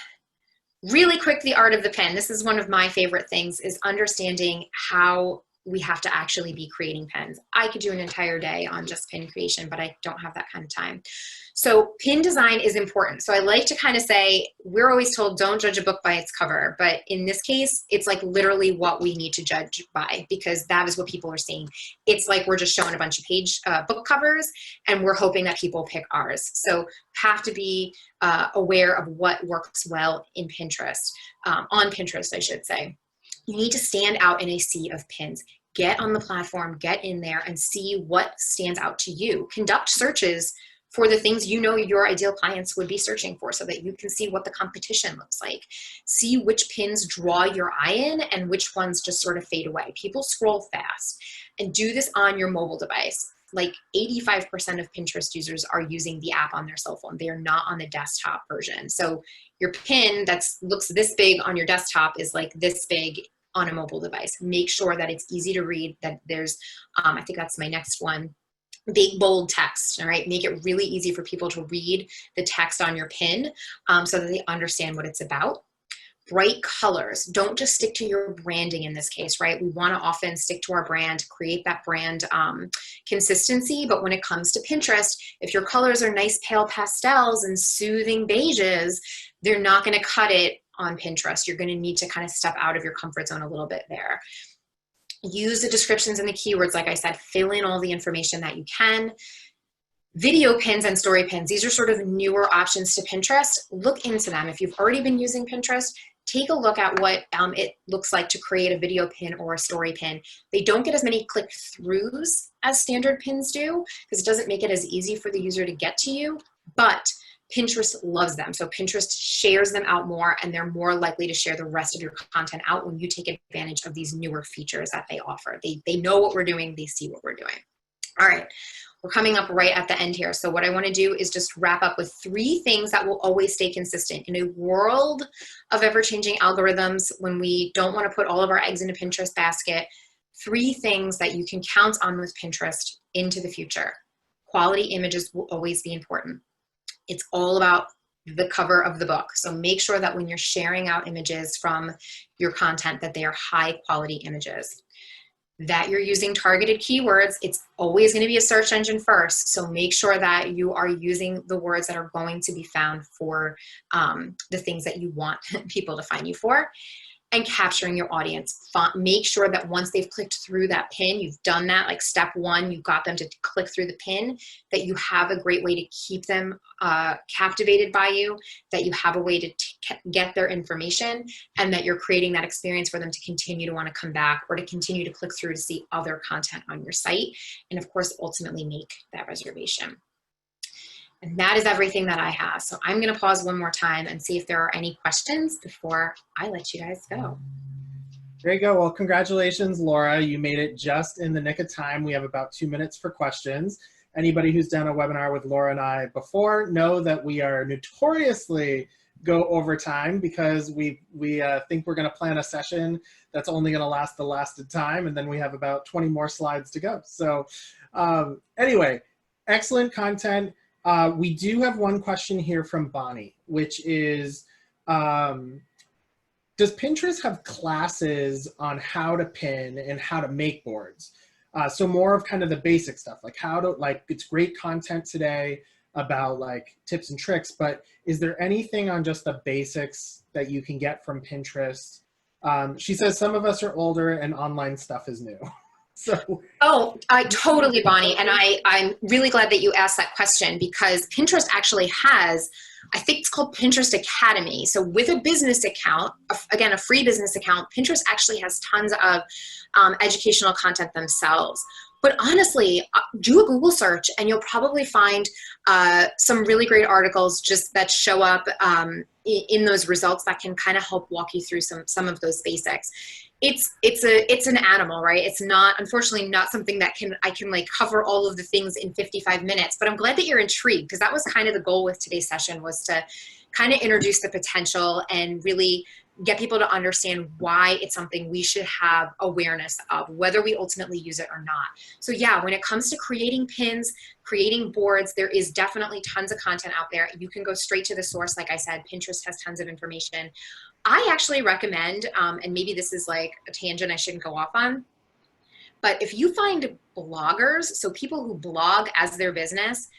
really quick, the art of the pen. This is one of my favorite things, is understanding how we have to actually be creating pins. I could do an entire day on just pin creation, but I don't have that kind of time. So pin design is important. So I like to kind of say, we're always told don't judge a book by its cover, but in this case, it's like literally what we need to judge by, because that is what people are seeing. It's like we're just showing a bunch of book covers and we're hoping that people pick ours. So have to be aware of what works well in Pinterest, on Pinterest, I should say. You need to stand out in a sea of pins. Get on the platform, get in there and see what stands out to you. Conduct searches for the things you know your ideal clients would be searching for so that you can see what the competition looks like. See which pins draw your eye in and which ones just sort of fade away. People scroll fast, and do this on your mobile device. Like 85% of Pinterest users are using the app on their cell phone. They are not on the desktop version. So your pin that looks this big on your desktop is like this big on a mobile device. Make sure that it's easy to read, that there's, I think that's my next one, big bold text. All right, make it really easy for people to read the text on your pin so that they understand what it's about. Bright colors. Don't just stick to your branding in this case, right? We want to often stick to our brand, create that brand consistency. But when it comes to Pinterest, if your colors are nice pale pastels and soothing beiges, they're not going to cut it on Pinterest. You're going to need to kind of step out of your comfort zone a little bit there. Use the descriptions and the keywords. Like I said, fill in all the information that you can. Video pins and story pins. These are sort of newer options to Pinterest. Look into them. If you've already been using Pinterest, take a look at what it looks like to create a video pin or a story pin. They don't get as many click-throughs as standard pins do because it doesn't make it as easy for the user to get to you, but Pinterest loves them. So Pinterest shares them out more, and they're more likely to share the rest of your content out when you take advantage of these newer features that they offer. They know what we're doing. They see what we're doing. All right. We're coming up right at the end here. So what I want to do is just wrap up with 3 things that will always stay consistent. In a world of ever-changing algorithms, when we don't want to put all of our eggs in a Pinterest basket, 3 things that you can count on with Pinterest into the future. Quality images will always be important. It's all about the cover of the book. So make sure that when you're sharing out images from your content, that they are high quality images. That you're using targeted keywords. It's always going to be a search engine first. So make sure that you are using the words that are going to be found for the things that you want people to find you for. And capturing your audience. Make sure that once they've clicked through that pin, you've done that, like step 1, you've got them to click through the pin, that you have a great way to keep them captivated by you, that you have a way to get their information, and that you're creating that experience for them to continue to want to come back or to continue to click through to see other content on your site. And of course, ultimately make that reservation. And that is everything that I have. So I'm going to pause one more time and see if there are any questions before I let you guys go. There you go. Well, congratulations, Laura. You made it just in the nick of time. We have about 2 minutes for questions. Anybody who's done a webinar with Laura and I before know that we are notoriously go over time because we think we're going to plan a session that's only going to last the lasted time, and then we have about 20 more slides to go. So anyway, excellent content. We do have one question here from Bonnie, which is, does Pinterest have classes on how to pin and how to make boards? So more of kind of the basic stuff, like how to, like, it's great content today about like tips and tricks, but is there anything on just the basics that you can get from Pinterest? She says some of us are older and online stuff is new. So. Oh, totally, Bonnie. And I'm really glad that you asked that question because Pinterest actually has, I think it's called Pinterest Academy. So with a business account, again, a free business account, Pinterest actually has tons of educational content themselves. But honestly, do a Google search and you'll probably find some really great articles just that show up in those results that can kind of help walk you through some of those basics. It's an animal, right? It's not, unfortunately, not something that I can like cover all of the things in 55 minutes, but I'm glad that you're intrigued because that was kind of the goal with today's session, was to kind of introduce the potential and really get people to understand why it's something we should have awareness of, whether we ultimately use it or not. So yeah, when it comes to creating pins, creating boards, there is definitely tons of content out there. You can go straight to the source. Like I said, Pinterest has tons of information. I actually recommend, and maybe this is like a tangent I shouldn't go off on, But if you find bloggers, so people who blog as their business,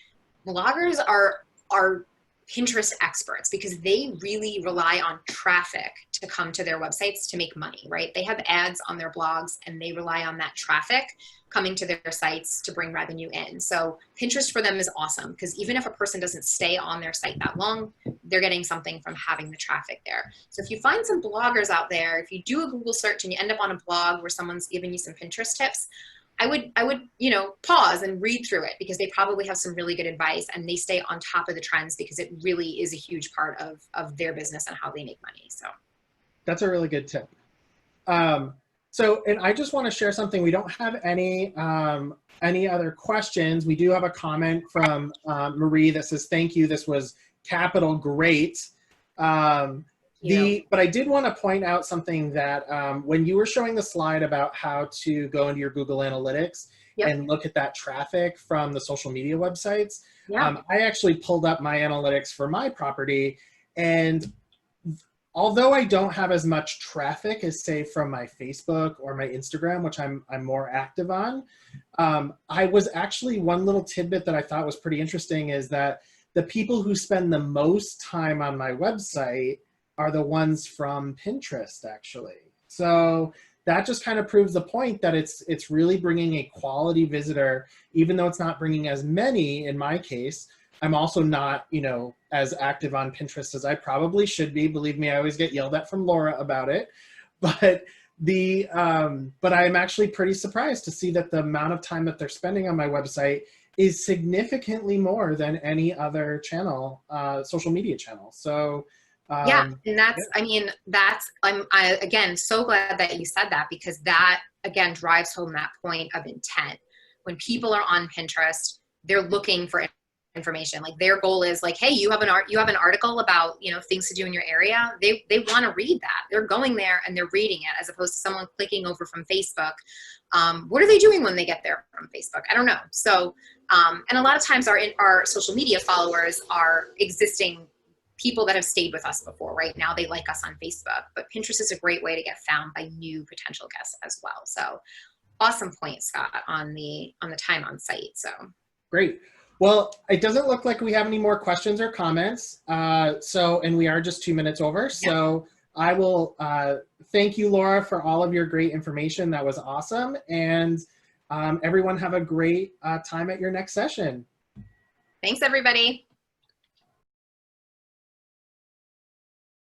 bloggers are Pinterest experts because they really rely on traffic to come to their websites to make money, right? They have ads on their blogs and they rely on that traffic coming to their sites to bring revenue in. So Pinterest for them is awesome because even if a person doesn't stay on their site that long, they're getting something from having the traffic there. So if you find some bloggers out there, if you do a Google search and you end up on a blog where someone's giving you some Pinterest tips, I would, pause and read through it because they probably have some really good advice and they stay on top of the trends because it really is a huge part of their business and how they make money. So that's a really good tip. And I just want to share something. We don't have any other questions. We do have a comment from Marie that says, "Thank you. This was capital great." But I did want to point out something that when you were showing the slide about how to go into your Google Analytics and look at that traffic from the social media websites, I actually pulled up my analytics for my property, and although I don't have as much traffic as say from my Facebook or my Instagram, which I'm more active on, I was actually, one little tidbit that I thought was pretty interesting is that the people who spend the most time on my website are the ones from Pinterest, actually. So that just kind of proves the point that it's really bringing a quality visitor, even though it's not bringing as many in my case. I'm also not, as active on Pinterest as I probably should be. Believe me, I always get yelled at from Laura about it. But I'm actually pretty surprised to see that the amount of time that they're spending on my website is significantly more than any other channel, social media channel. So and I'm again so glad that you said that because that again drives home that point of intent. When people are on Pinterest, they're looking for information. Like their goal is like, hey, you have an article about things to do in your area. They want to read that. They're going there and they're reading it as opposed to someone clicking over from Facebook. What are they doing when they get there from Facebook? I don't know. So and a lot of times our social media followers are existing people that have stayed with us before. Right now they like us on Facebook, but Pinterest is a great way to get found by new potential guests as well. So awesome point, Scott, on the time on site. So great. Well, it doesn't look like we have any more questions or comments. And we are just 2 minutes over. So I will thank you, Laura, for all of your great information. That was awesome. And everyone have a great time at your next session. Thanks, everybody.